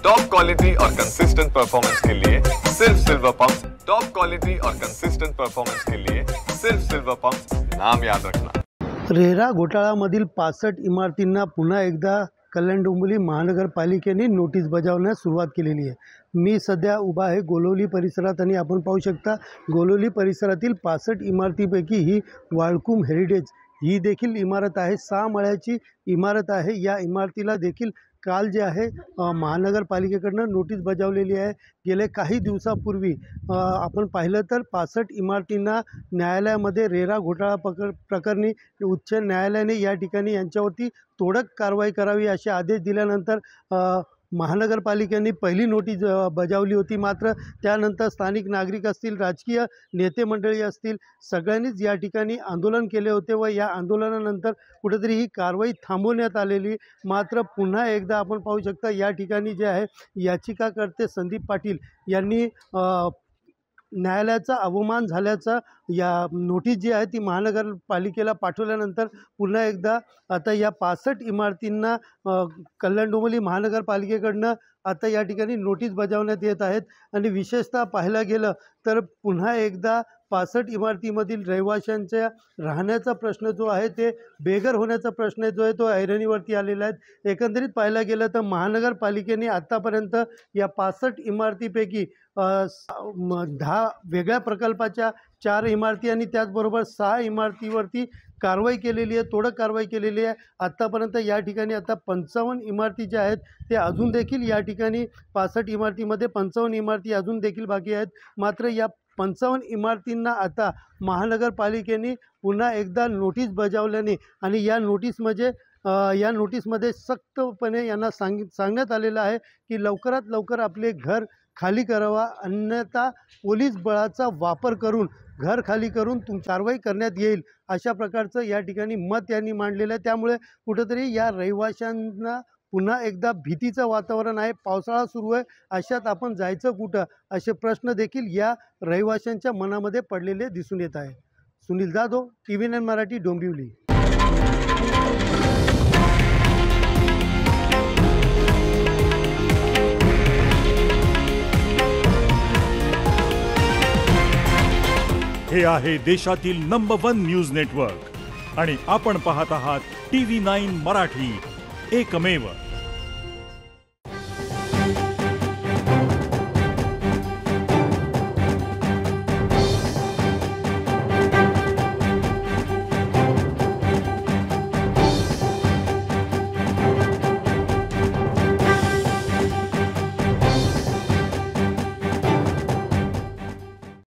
Top quality और consistent performance के लिए सिर्फ सिल्वर पंप्स। टॉप क्वालिटी और कंसिस्टेंट परफॉर्मेंस के लिए सिर्फ सिल्वर पंप्स, नाम याद रखना। रेरा घोटाळ्यामधील 65 इमारतींना पुन्हा एकदा कल्याण डोंबिवली महानगरपालिकेने नोटीस बजावण्यास सुरुवात केलेली आहे। मी सध्या उभा आहे गोलोली परिसरात आणि आपण पाहू शकता गोलोली परिसरातील 65 इमारतींपैकी ही वाळकुम हेरिटेज ही देखील इमारत आहे। 6 मळ्याची इमारत आहे। या इमारतीला देखील काल जे आहे महानगरपालिकेकडून नोटीस बजावलेली आहे। गेले काही दिवसापूर्वी आपण पाहिलं तर 65 इमारतींना न्यायालयामध्ये रेरा घोटाळा प्रकरणी उच्च न्यायालयाने या ठिकाणी यांच्यावरती तोडक कारवाई करावी असे आदेश दिल्यानंतर महानगरपालिकेने पहिली नोटीस बजावली होती। मात्र त्यानंतर स्थानिक नागरिक असतील, राजकीय नेते मंडळी असतील, सगळ्यांनीच या ठिकाणी आंदोलन केले होते व या आंदोलनानंतर कुठेतरी ही कारवाई थांबवण्यात आलेली। मात्र पुन्हा एकदा आपण पाहू शकता या ठिकाणी जे आहे याचिकाकर्ते संदीप पाटील यांनी न्यायालयाचा अवमान झाल्याचा या नोटीस जी आहे ती महानगरपालिकेला पाठवल्यानंतर पुन्हा एकदा आता या 65 इमारतींना कल्याण डोंबिवली महानगरपालिकेकडून आता या ठिकाणी नोटीस बजावण्यात येत आहेत। आणि विशेषतः पाहायला गेलं तर पुन्हा एकदा 65 इमारतीमधील रहिवाशांच्या राहण्याचा प्रश्न जो आहे ते बेघर होण्याचा प्रश्न जो आहे तो ऐरणीवरती आलेला आहे। एकंदरीत पाहायला गेलं तर महानगरपालिकेने आत्तापर्यंत या 65 इमारतीपैकी 10 वेगळ्या प्रकल्पाच्या 4 इमारती आणि त्याचबरोबर 6 इमारतीवरती कारवाई केलेली आहे, तोडक कारवाई केलेली आहे। आत्तापर्यंत या ठिकाणी आता 55 इमारती ज्या आहेत ते अजून देखील या ठिकाणी 65 इमारतीमध्ये 55 इमारती अजून देखील बाकी आहेत। मात्र या 55 इमारतींना आता महानगरपालिकेने पुन्हा एकदा नोटीस बजावल्याने आणि या नोटीसमध्ये सख्तपणे यांना सांगण्यात आलेलं आहे की लवकरात लवकर आपले घर खाली करावा, अन्यथा पोलीस बळाचा वापर करून घर खाली करून कारवाई करण्यात येईल अशा प्रकारचं या ठिकाणी मत यांनी मांडलेलं आहे। त्यामुळे कुठेतरी या रहिवाशांना पुन्हा एकदा भीतीचं वातावरण आहे। पावसाळा सुरू आहे, अशात आपण जायचं कुठं असे प्रश्न देखील या रहिवाशांच्या मनामध्ये पडलेले दिसून येत आहे। सुनील जाधव, TV9 मराठी, डोंबिवली। हे आहे देशातील नंबर 1 न्यूज नेटवर्क आणि आपण पाहत आहात TV9 मराठी, एकमेव।